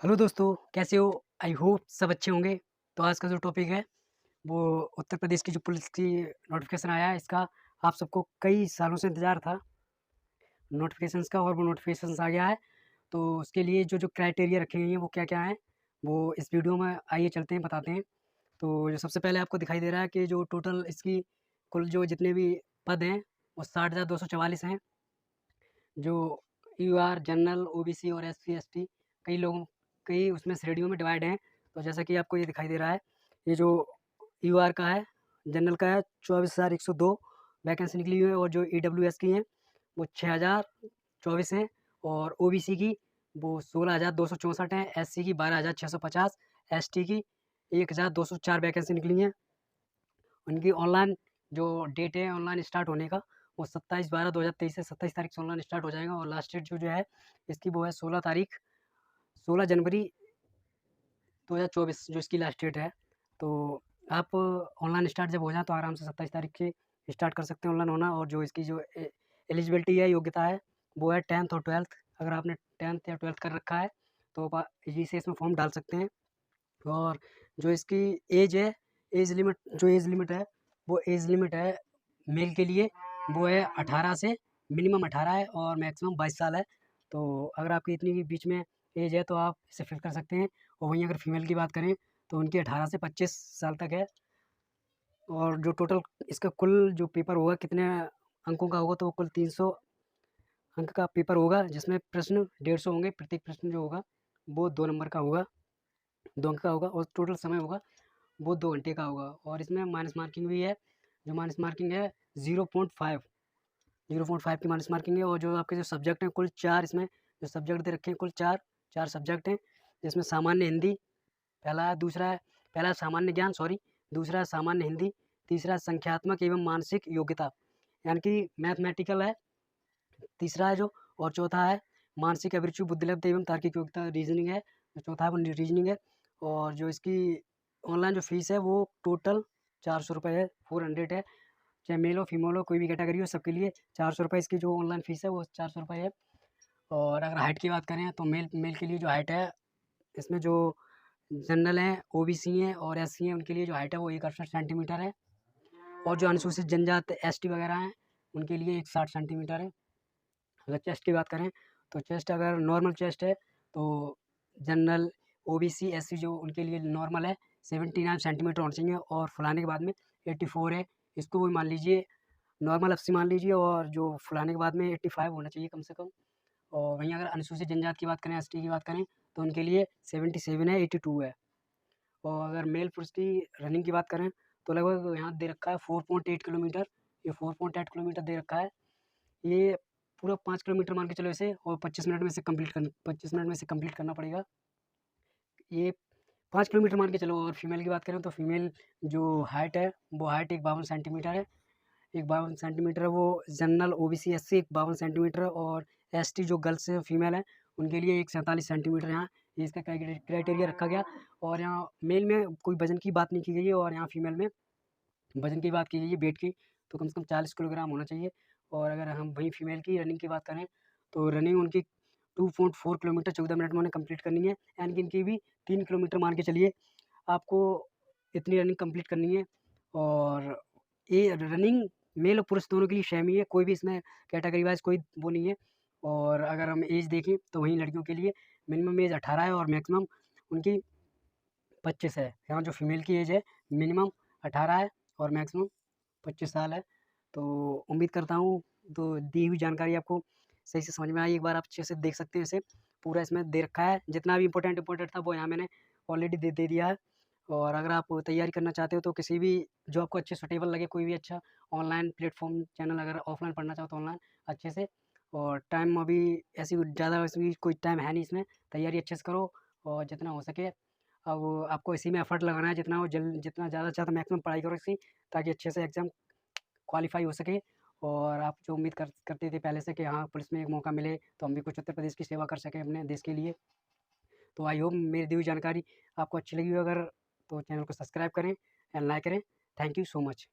Hello दोस्तों, कैसे हो? आई होप सब अच्छे होंगे। तो आज का जो टॉपिक है वो उत्तर प्रदेश की जो पुलिस की नोटिफिकेशन आया है इसका आप सबको कई सालों से इंतज़ार था नोटिफिकेशंस का, और वो नोटिफिकेशंस आ गया है। तो उसके लिए जो क्राइटेरिया रखे गए हैं वो क्या-क्या हैं, वो इस वीडियो में आइए चलते हैं बताते हैं। तो जो सबसे पहले आपको दिखाई दे रहा है कि जो टोटल इसकी कुल जो जितने भी पद हैं वो 60,244 हैं। जो यूआर, जनरल, ओबीसी और एससी, एसटी कई उसमें श्रेणियों में डिवाइड हैं। तो जैसा कि आपको ये दिखाई दे रहा है, ये जो यूआर का है, जनरल का है 24,102 वैकेंसी निकली हुई है, और जो ईडब्ल्यूएस की हैं वो 6,024 हैं, और ओबीसी की वो 16,264 हैं, एससी की 12,650, एसटी की 1,204 वैकेंसी निकली हैं। उनकी ऑनलाइन जो डेट है ऑनलाइन स्टार्ट होने का, वो 27/12/2023 से 27 तारीख से ऑनलाइन स्टार्ट हो जाएगा, और लास्ट डेट जो है इसकी वो है 16 जनवरी 2024 जो इसकी लास्ट डेट है। तो आप ऑनलाइन स्टार्ट जब हो जाए तो आराम से 27 तारीख से स्टार्ट कर सकते हैं ऑनलाइन होना। और जो इसकी जो एलिजिबिलिटी है, योग्यता है, वो है 10th और 12th। अगर आपने 10th या 12th कर रखा है तो आप इजी से इसमें फॉर्म डाल सकते हैं। और जो इसकी एज है, एज लिमिट है, वो एज लिमिट है मेल के लिए, वो है 18 से, मिनिमम 18 है और मैक्सिमम 22 साल है। तो अगर आपकी इतनी के बीच में एज है तो आप इसे फिल कर सकते हैं। और वहीं अगर फीमेल की बात करें तो उनकी 18 से 25 साल तक है। और जो टोटल इसका कुल जो पेपर होगा कितने अंकों का होगा, तो वो कुल 300 अंक का पेपर होगा, जिसमें प्रश्न 150 होंगे। प्रत्येक प्रश्न जो होगा वो 2 नंबर का होगा, 2 अंक का होगा, और टोटल समय होगा वो 2 घंटे का होगा। और इसमें माइनस मार्किंग भी है। जो माइनस मार्किंग है 0.5 0.5 की माइनस मार्किंग है। और जो आपके जो सब्जेक्ट हैं कुल 4, इसमें जो सब्जेक्ट दे रखे हैं कुल 4 सब्जेक्ट हैं, जिसमें सामान्य हिंदी पहला है सामान्य ज्ञान, दूसरा है सामान्य हिंदी, तीसरा है संख्यात्मक एवं मानसिक योग्यता यानी कि मैथमेटिकल है, तीसरा है जो, और चौथा है मानसिक अभिरुचि, बुद्धिलब्ध एवं तार्किक योग्यता, रीजनिंग है। जो चौथा है वो रीजनिंग है। और जो इसकी ऑनलाइन जो फीस है वो टोटल 400 रुपये है, 400 है। चाहे मेल हो फीमेल हो कोई भी कैटेगरी हो, सबके लिए 400 रुपये इसकी जो ऑनलाइन फीस है वो 400 रुपये है। और अगर हाइट की बात करें तो मेल मेल के लिए जो हाइट है, इसमें जो जनरल हैं, ओबीसी हैं और एससी हैं, उनके लिए जो हाइट है वो 168 सेंटीमीटर है। और जो अनुसूचित जनजाति एसटी वगैरह हैं उनके लिए 160 सेंटीमीटर है। अगर चेस्ट की बात करें तो चेस्ट अगर नॉर्मल चेस्ट है तो जनरल, ओबीसी, एससी जो उनके लिए नॉर्मल है 79 सेंटीमीटर होना चाहिए, और फुलाने के बाद में 84 है। इसको भी मान लीजिए नॉर्मल एफसी मान लीजिए, और जो फुलाने के बाद में 85 होना चाहिए कम से कम। और वहीं अगर अनुसूचित जनजाति की बात करें, एसटी की बात करें, तो उनके लिए 77 है, 82 है। और अगर मेल पुरुष की रनिंग की बात करें तो लगभग यहाँ दे रखा है 4.8 किलोमीटर। ये 4.8 किलोमीटर दे रखा है। ये पूरा 5 किलोमीटर मान के चलो इसे, और 25 मिनट में से कंप्लीट करना पड़ेगा। ये 5 किलोमीटर मान के चलो। और फीमेल की बात करें तो फीमेल जो हाइट है वो हाइट 152 सेंटीमीटर है, 152 सेंटीमीटर है वो। जनरल, ओबीसी, एससी 152 सेंटीमीटर है, और एसटी जो गर्ल्स हैं फीमेल हैं उनके लिए 147 सेंटीमीटर यहाँ ये इसका क्राइटेरिया रखा गया। और यहाँ मेल में कोई वजन की बात नहीं की गई है, और यहाँ फीमेल में वजन की बात की गई है वेट की, तो कम से कम 40 किलोग्राम होना चाहिए। और अगर हम वहीं फीमेल की रनिंग की बात करें तो रनिंग उनकी 2.4 किलोमीटर 14 मिनट में उन्हें कंप्लीट करनी है, यानी कि इनकी भी 3 किलोमीटर मान के चलिए आपको इतनी रनिंग कंप्लीट करनी है। और ये रनिंग मेल और पुरुष दोनों के लिए सेम ही है, कोई भी इसमें कैटेगरी वाइज कोई वो नहीं है। और अगर हम एज देखें तो वहीं लड़कियों के लिए मिनिमम एज 18 है और मैक्सिमम उनकी 25 है। यहाँ जो फीमेल की एज है मिनिमम 18 है और मैक्सिमम 25 साल है। तो उम्मीद करता हूँ तो दी हुई जानकारी आपको सही से समझ में आई। एक बार आप अच्छे से देख सकते हैं इसे, पूरा इसमें दे रखा है, जितना भी इम्पोर्टेंट था वो यहाँ मैंने ऑलरेडी दे दिया है। और अगर आप तैयारी करना चाहते हो तो किसी भी जो आपको अच्छे सूटेबल लगे, कोई भी अच्छा ऑनलाइन प्लेटफॉर्म चैनल, अगर ऑफलाइन पढ़ना चाहो तो ऑनलाइन अच्छे से। और टाइम अभी ऐसी ज़्यादा इसमें कोई टाइम है नहीं, इसमें तैयारी अच्छे से करो और जितना हो सके अब आपको इसी में एफर्ट लगाना है, जितना ज़्यादा से ज़्यादा मैक्सिमम पढ़ाई करो इसी, ताकि अच्छे से एग्ज़ाम क्वालिफाई हो सके। और आप जो उम्मीद करते थे पहले से कि हाँ पुलिस में एक मौका मिले तो हम भी कुछ उत्तर प्रदेश की सेवा कर सकें अपने देश के लिए। तो आई होप मेरी दी हुई जानकारी आपको अच्छी लगी हो, अगर तो चैनल को सब्सक्राइब करें एंड लाइक करें। Thank you so much.